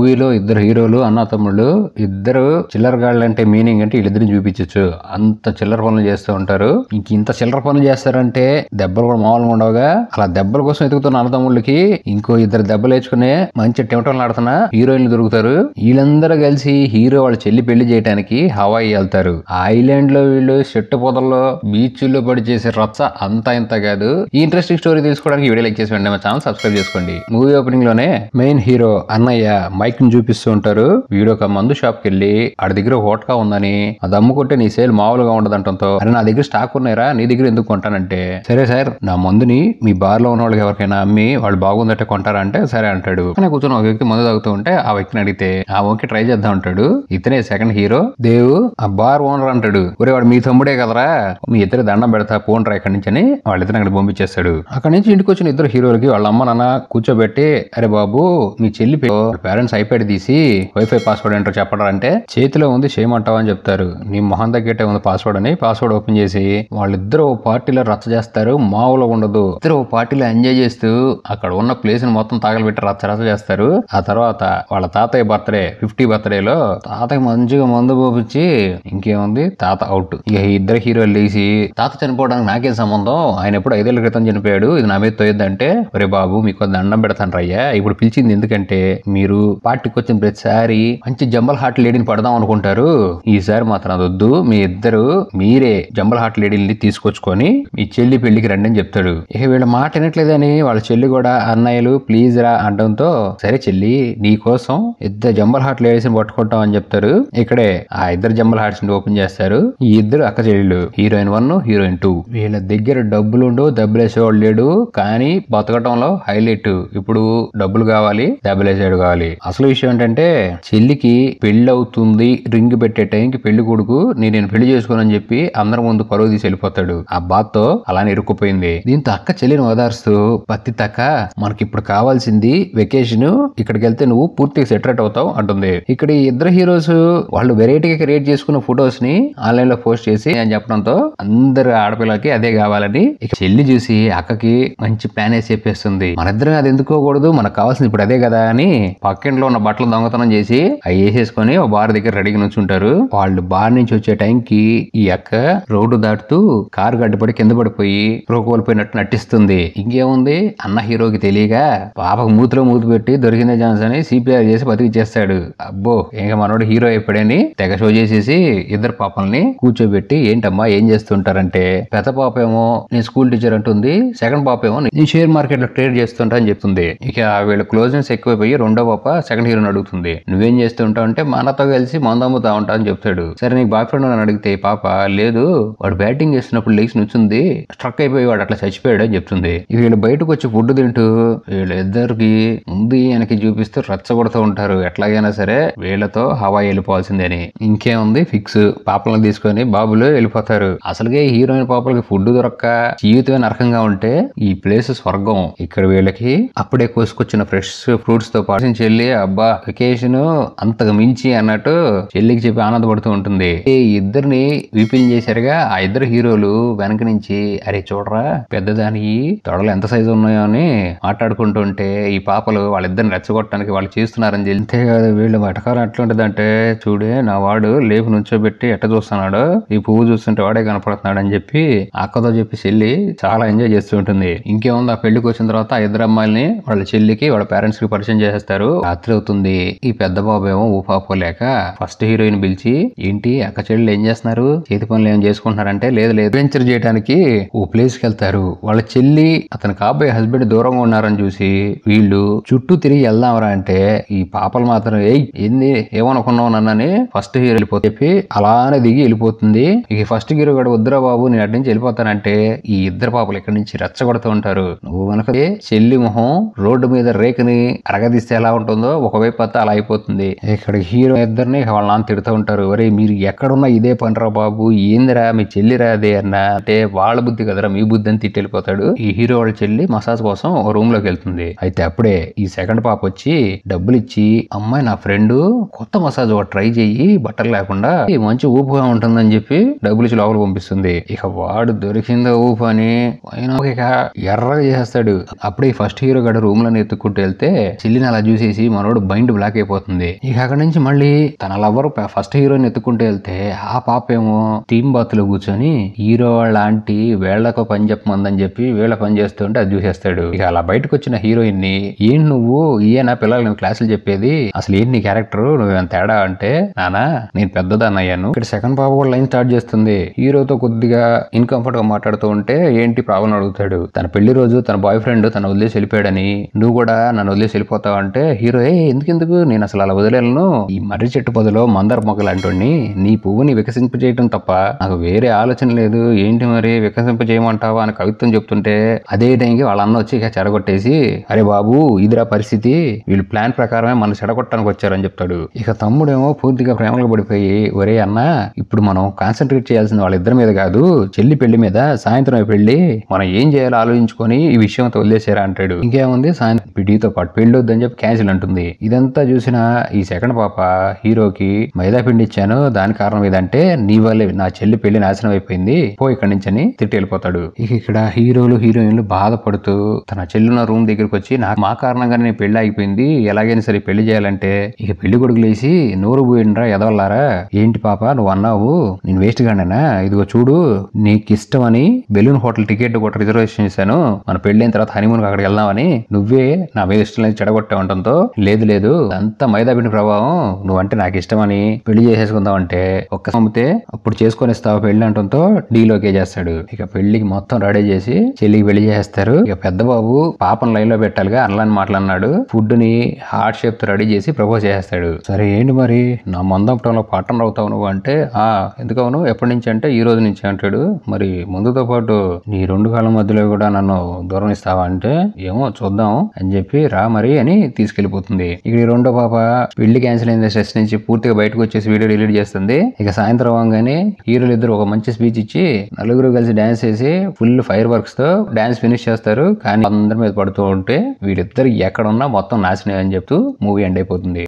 మూవీలో ఇద్దరు హీరోలు అన్న తమ్ముళ్ళు ఇద్దరు చిల్లర గాళ్ళు అంటే మీనింగ్ అంటే వీళ్ళిద్దరిని చూపించచ్చు. అంత చిల్లర పనులు చేస్తూ ఉంటారు. ఇంత చిల్లర పనులు చేస్తారంటే దెబ్బలు కూడా మామూలుగా ఉండవుగా. అలా దెబ్బల కోసం ఎదుగుతున్న అన్నదమ్ముళ్ళకి ఇంకో ఇద్దరు దెబ్బలు వేసుకునే మంచి టెంటలు ఆడుతున్న హీరోయిన్లు దొరుకుతారు. వీళ్ళందరూ కలిసి హీరో వాళ్ళ చెల్లి పెళ్లి చేయడానికి హవాయి వెళ్తారు. ఆ ఐలాండ్ లో వీళ్ళు చెట్టు పొదల్లో బీచ్ల్లో పడి చేసే రచ్చ అంతా ఇంత కాదు. ఈ ఇంట్రెస్టింగ్ స్టోరీ తెలుసుకోవడానికి వీడియో లైక్ చేసి వెంటనే మా ఛానల్ సబ్స్క్రైబ్ చేసుకోండి. మూవీ ఓపెనింగ్ లోనే మెయిన్ హీరో అన్నయ్య మైక్ ని చూపిస్తూ ఉంటారు. వీడియో ఒక మందు షాప్ కి వెళ్ళి ఆడి దగ్గర హోటకా ఉందని అది అమ్ముకుంటే నీ సేల్ మామూలుగా ఉండదంటంతో అరే నా దగ్గర స్టాక్ ఉన్నాయరా నీ దగ్గర ఎందుకు కొంటానంటే సరే సార్ నా మందుని మీ బార్ లో ఉన్న వాళ్ళకి ఎవరికైనా అమ్మి వాళ్ళు బాగుందంటే కొంటారా అంటే సరే అంటాడు. కానీ కూర్చొని ఒక వ్యక్తి మందు తాగుతూ ఉంటే ఆ వ్యక్తిని అడిగితే ఆ ఓకే ట్రై చేద్దాం అంటాడు. ఇతనే సెకండ్ హీరో దేవు. ఆ బార్ ఓనర్ అంటాడు ఒరే వాడు మీ తమ్ముడే కదరా మీ ఇద్దరు దండం పెడతా పోండ్రా ఇక్కడి నుంచి అని వాళ్ళిద్దరు అక్కడ పంపించేస్తాడు. అక్కడి నుంచి ఇంటికి వచ్చిన ఇద్దరు హీరోలకి వాళ్ళ అమ్మ నాన్న కూర్చోబెట్టి అరే బాబు మీ చెల్లి పేరెంట్స్ ఐప్యాడ్ తీసి వైఫై పాస్వర్డ్ ఏంటో చెప్పడం అంటే చేతిలో ఉంది చేయమంటావా అని చెప్తారు. నీ మొహం తగ్గట్టే ఉంది పాస్వర్డ్ అని పాస్వర్డ్ ఓపెన్ చేసి వాళ్ళిద్దరు ఓ పార్టీలో రచ్చ చేస్తారు. మామూలుగా ఉండదు. ఇద్దరు ఓ పార్టీలో ఎంజాయ్ చేస్తూ అక్కడ ఉన్న ప్లేస్ ని మొత్తం తగలబెట్టి రచ్చ రచ్చ చేస్తారు. ఆ తర్వాత వాళ్ళ తాతయ్య బర్త్డే 50 బర్త్డేలో తాతయ్య మంచిగా మందు పోపించి ఇంకేముంది తాత అవుట్. ఇక ఇద్దరు హీరోలు లేచి తాత చనిపోవడానికి నాకేం సంబంధం ఆయన ఎప్పుడు 5 ఏళ్ల క్రితం చనిపోయాడు ఇది నా మీద తోయొద్దంటే ఒరే బాబు మీకు దండం పెడతాను రయ్యా ఇప్పుడు పిలిచింది ఎందుకంటే మీరు పార్టీకి వచ్చిన ప్రతిసారి మంచి జంబల్ హార్ట్ లేడీని పడదాం అనుకుంటారు. ఈసారి మాత్రం అదొద్దు మీ ఇద్దరు మీరే జంబల్ హార్ట్ లేడీని తీసుకొచ్చుకొని మీ చెల్లి పెళ్లికి రండి అని చెప్తాడు. ఇక వీళ్ళ మాట వినట్లేదని వాళ్ళ చెల్లి కూడా అన్నయ్యలు ప్లీజ్ రా అనడంతో సరే చెల్లి నీ కోసం ఇద్దరు జంబల్ హార్ట్ లేడీస్ ని పట్టుకుంటాం అని చెప్తారు. ఇక్కడే ఆ ఇద్దరు జంబల్ హార్ట్స్ ని ఓపెన్ చేస్తారు. ఈ ఇద్దరు అక్క చెల్లెళ్ళు హీరోయిన్ 1 హీరోయిన్ 2. వీళ్ళ దగ్గర డబ్బులుండో దెబ్బలేసేవాళ్ళు లేడు కానీ బతకటంలో హైలైట్ ఇప్పుడు డబ్బులు కావాలి దెబ్బలేసేవాడు కావాలి. అసలు విషయం ఏంటంటే చెల్లికి పెళ్లి అవుతుంది రింగ్ పెట్టే టైంకి పెళ్లి కొడుకు నేను పెళ్లి చేసుకోనని చెప్పి అందరి ముందు పరువు తీసి వెళ్ళిపోతాడు. ఆ బాధతో అలానే ఇరుక్కుపోయింది. దీంతో అక్క చెల్లిని ఓదార్స్తూ పత్తి తక్క మనకి ఇప్పుడు కావాల్సింది వెకేషన్ ఇక్కడికి వెళ్తే నువ్వు పూర్తిగా సెటరేట్ అవుతావు అంటుంది. ఇక్కడ ఈ ఇద్దరు హీరోస్ వాళ్ళు వెరైటీగా క్రియేట్ చేసుకున్న ఫొటోస్ ని ఆన్లైన్ లో పోస్ట్ చేసి అని చెప్పడంతో అందరు ఆడపిల్లకి అదే కావాలని ఇక చెల్లి చూసి అక్కకి మంచి ప్లాన్ వేసి చెప్పేస్తుంది. మనిద్దరం అది ఎందుకోకూడదు మనకు కావాల్సింది ఇప్పుడు అదే కదా అని పక్కింట్లో ఉన్న బట్టలు దొంగతనం చేసి అవి వేసేసుకొని ఒక బార్ దగ్గర రెడీగా నుంచుంటారు. వాళ్ళు బార్ నుంచి వచ్చే టైంకి ఈ అక్క రోడ్డు దాటుతూ కారు గడ్డపడి కింద పడిపోయి కోల్పోయినట్టు నటిస్తుంది. ఇంకేముంది అన్న హీరోకి తెలియగా పాపకు మూతిలో మూతి పెట్టి దొరికిందే ఛాన్స్ అని సిపిఆర్ చేసి బతికిచ్చేస్తాడు. అబ్బో ఇంకా మనోడు హీరో అయిపోయాడని తెగ షో చేసేసి ఇద్దరు పాపల్ని కూర్చోబెట్టి ఏంటమ్మా ఏం చేస్తుంటారంటే పెద్ద పాప ఏమో నేను స్కూల్ టీచర్ అంటుంది. సెకండ్ పాప ఏమో నేను షేర్ మార్కెట్ లో ట్రేడ్ చేస్తుంటా అని చెప్తుంది. ఇక వీళ్ళ క్లోజ్నెస్ ఎక్కువైపోయి రెండో పాప సెకండ్ హీరోని అడుగుతుంది నువ్వేం చేస్తూ ఉంటావు అంటే మనతో కలిసి మందు అమ్ముతా ఉంటా అని చెప్తాడు. సరే నీకు బాయ్ ఫ్రెండ్ అని అడిగితే పాప లేదు వాడు బ్యాటింగ్ చేస్తున్నప్పుడు లేచి నుంచుంది స్ట్రక్ అయిపోయి వాడు అట్లా చచ్చిపోయాడు అని చెప్తుంది. వీళ్ళు బయటకు వచ్చి ఫుడ్ తింటూ వీళ్ళిద్దరికి ముందు వెనక్కి చూపిస్తూ రెచ్చగొడుతూ ఉంటారు. ఎట్లాగైనా సరే వీళ్ళతో హవాయి వెళ్ళిపోవాల్సిందని. ఇంకేముంది ఫిక్స్ పాపలను తీసుకొని బాబులు వెళ్ళిపోతారు. అసలుగే హీరోయిన్ పాపలకి ఫుడ్ దొరక్క జీవితమే నరకంగా ఉంటే ఈ ప్లేస్ స్వర్గం. ఇక్కడ వీళ్ళకి అప్పుడే కోసుకొచ్చిన ఫ్రెష్ ఫ్రూట్స్ తో పాటు చెల్లి అబ్బా వెకేషన్ అంతకు మించి అన్నట్టు చెల్లికి చెప్పి ఆనందపడుతూ ఉంటుంది. ఈ ఇద్దరిని వీపిల్ చేశారుగా ఆ ఇద్దరు హీరోలు వెనక నుంచి అరే చూడరా పెద్దదాని తొడలు ఎంత సైజు ఉన్నాయో అని మాట్లాడుకుంటుంటే ఈ పాపలు వాళ్ళిద్దరిని రెచ్చగొట్టడానికి వాళ్ళు చేస్తున్నారని తెలితే వీళ్ళు వెటకారం ఎట్లుంటదంటే చూడే నా వాడు లేపు నుంచోబెట్టి ఎట్ట చూస్తున్నాడు ఈ పువ్వు చూస్తుంటే వాడే కనపడుతున్నాడు అని చెప్పి అక్కతో చెప్పి చెల్లి చాలా ఎంజాయ్ చేస్తూ ఉంటుంది. ఇంకేముంది ఆ పెళ్లికి వచ్చిన తర్వాత ఆ ఇద్దరు అమ్మాయిల్ని వాళ్ళ చెల్లికి వాళ్ళ పేరెంట్స్ కి పరిచయం చేసేస్తారు. రాత్రి అవుతుంది. ఈ పెద్ద బాబు ఏమో ఊపాపోలేక ఫస్ట్ హీరోయిన్ పిలిచి ఏంటి అక్క చెల్లెలు ఏం చేస్తున్నారు చేతి పనులు ఏం చేసుకుంటున్నారంటే లేదు అడ్వెంచర్ చేయడానికి ఓ ప్లేస్ కి వెళ్తారు. వాళ్ళ చెల్లి అతని కాబోయే హస్బెండ్ దూరంగా ఉన్నారని చూసి వీళ్ళు చుట్టూ తిరిగి వెళ్దాంరా అంటే ఈ పాపలు మాత్రం ఏంది ఏమనుకున్నావు నన్నని ఫస్ట్ హీరో వెళ్ళిపోతే చెప్పి అలానే దిగి వెళ్ళిపోతుంది. ఇక ఫస్ట్ హీరో కూడా వద్దురా బాబు నేను అటు నుంచి వెళ్ళిపోతానంటే ఈ ఇద్దరు పాపలు ఇక్కడి నుంచి రెచ్చగొడుతూ ఉంటారు. నువ్వు కనుక చెల్లి మొహం రోడ్డు మీద రేకుని అరగదీస్తే ఎలా ఉంటుందో ఒకవైపు అత్త అలా అయిపోతుంది. ఇక్కడ హీరో ఇద్దరిని వాళ్ళ నాన్న తిడుతూ ఉంటారు. ఒరే మీరు ఎక్కడున్నా ఇదే పనిరా బాబు ఏందిరా మీ చెల్లిరా అదే అన్న అంటే వాళ్ళ బుద్ధి కదరా మీ బుద్ధి అని తిట్టి వెళ్ళిపోతాడు. ఈ హీరో వాళ్ళ చెల్లి మసాజ్ కోసం ఒక రూమ్ లోకి వెళ్తుంది. అయితే అప్పుడే ఈ సెకండ్ పాప వచ్చి డబ్బులు ఇచ్చి అమ్మాయి నా ఫ్రెండ్ కొత్త మసాజ్ ఒకటి ట్రై చెయ్యి బట్టలు లేకుండా మంచి ఊపుగా ఉంటుందని చెప్పి డబ్బులు ఇచ్చి లోపల పంపిస్తుంది. ఇక వాడు దొరికిందో ఊపు అని ఎర్రగా చేసేస్తాడు. అప్పుడే ఫస్ట్ హీరో గడ రూమ్ లో ఎత్తుక్కుంటూ వెళ్తే చెల్లిని అలా చూసేసి మనోడు మనోడు మైండ్ బ్లాక్ అయిపోతుంది. ఇక అక్కడి నుంచి మళ్ళీ తన లవర్ ఫస్ట్ హీరోని ఎత్తుకుంటూ వెళ్తే ఆ పాప ఏమో టీమ్ బాత్ లో కూర్చొని హీరో వాళ్ళ ఆంటీ వేళ్లకు పని చెప్పమందని చెప్పి వీళ్ళ పని చేస్తుంటే అది చూసేస్తాడు. ఇక అలా బయటకు వచ్చిన హీరోయిన్ ని ఏం నువ్వు ఈయన పిల్లలు నువ్వు క్లాసులు చెప్పేది అసలు ఏంటి నీ క్యారెక్టర్ నువ్వేం తేడా అంటే నానా నేను పెద్దదాన్ని అయ్యాను. ఇక్కడ సెకండ్ పాప కూడా లైన్ స్టార్ట్ చేస్తుంది. హీరోతో కొద్దిగా ఇన్కంఫర్ట్ గా మాట్లాడుతూ ఉంటే ఏంటి ప్రాబ్లం అడుగుతాడు. తన పెళ్లి రోజు తన బాయ్ ఫ్రెండ్ తన వదిలేసి వెళ్ళిపోయాడని నువ్వు కూడా నన్ను వదిలేసి వెళ్ళిపోతావు అంటే హీరో ఎందుకెందుకు నేను అసలు అలా వదిలేను ఈ మర్రి చెట్టు పొదలో మందార మొక్కలు అంటోని నీ పువ్వుని వికసింప చేయటం తప్ప నాకు వేరే ఆలోచన లేదు ఏంటి మరి వికసింప చేయమంటావా అని కవిత్వం చెప్తుంటే అదే టైంకి వాళ్ళ అన్న వచ్చి ఇక చెడగొట్టేసి అరే బాబు ఇదిరా పరిస్థితి వీళ్ళు ప్లాన్ ప్రకారమే మన చెడగొట్టడానికి వచ్చారని చెప్తాడు. ఇక తమ్ముడేమో పూర్తిగా ప్రేమలో పడిపోయి ఒరే అన్న ఇప్పుడు మనం కాన్సన్ట్రేట్ చేయాల్సింది వాళ్ళిద్దరి మీద కాదు చెల్లి పెళ్లి మీద సాయంత్రం పెళ్లి మనం ఏం చేయాలో ఆలోచించుకొని ఈ విషయంతో వదిలేసారా అంటాడు. ఇంకేముంది సాయంత్రం పిడితో పాటు పెళ్లి వద్దని చెప్పి క్యాన్సిల్ అంటుంది. ఇదంతా చూసిన ఈ సెకండ్ పాప హీరోకి మైదా పిండి ఇచ్చాను దాని కారణం ఏదంటే నీ వల్లే నా చెల్లి పెళ్లి నాశనం అయిపోయింది పో ఇక్కడి నుంచి అని తిట్టి వెళ్ళిపోతాడు. ఇక ఇక్కడ హీరోలు హీరోయిన్లు బాధపడుతూ తన చెల్లున్న రూమ్ దగ్గరకు వచ్చి నాకు మా కారణంగానే నేను పెళ్లి ఆగిపోయింది ఎలాగైనా సరే పెళ్లి చేయాలంటే ఇక పెళ్లి కొడుకు లేసి నోరు పోయిండ్రా ఎదవల్లారా ఏంటి పాప నువ్వు అన్నావు నేను వేస్ట్ గానేనా ఇదిగో చూడు నీకు ఇష్టమని బెలూన్ హోటల్ టికెట్ కూడా రిజర్వేషన్ చేశాను మన పెళ్లి తర్వాత హనీమూన్ అక్కడికి వెళ్దామని నువ్వే నా మీద ఇష్టం లేదు చెడగొట్టే ఉండటంతో లేదు అంతా మైదా పిండి ప్రభావం నువ్వంటే నాకు ఇష్టమని పెళ్లి చేసేసుకుందాం అంటే ఒక్క సొమ్మితే అప్పుడు చేసుకొని ఇస్తావు పెళ్లి అంటంతో డీల్ ఓకే చేస్తాడు. ఇక పెళ్లికి మొత్తం రెడీ చేసి చెల్లికి పెళ్లి చేస్తారు. ఇక పెద్ద బాబు పాపను లైన్ లో పెట్టాలిగా అనలాని మాట్లాడినాడు ఫుడ్ ని హార్ట్ షేప్ తో రెడీ చేసి ప్రపోజ్ చేస్తాడు. సరే ఏంటి మరి నా మందంపటంలో పార్ట్నర్ అవుతావు నువ్వు అంటే ఎందుకు అవును ఎప్పటి నుంచి అంటే ఈ రోజు నుంచి అంటాడు. మరి ముందుతో పాటు నీ రెండు కాళ్ళ మధ్యలో కూడా నన్ను దూరం ఇస్తావా అంటే ఏమో చూద్దాం అని చెప్పి రా మరి అని తీసుకెళ్లిపోతుంది. ఇక ఈ రెండో పాప పెళ్లి క్యాన్సిల్ అయిన స్ట్రెస్ నుంచి పూర్తిగా బయటకు వచ్చేసి వీడియో డిలీట్ చేస్తుంది. ఇక సాయంత్రం అవ్వగానే హీరోలు ఇద్దరు ఒక మంచి స్పీచ్ ఇచ్చి నలుగురు కలిసి డాన్స్ చేసి ఫుల్ ఫైర్ వర్క్స్ తో డాన్స్ ఫినిష్ చేస్తారు. కానీ అందరి మీద పడుతూ ఉంటే వీళ్ళిద్దరు ఎక్కడున్నా మొత్తం నాశనం అని చెప్తూ మూవీ ఎండ్ అయిపోతుంది.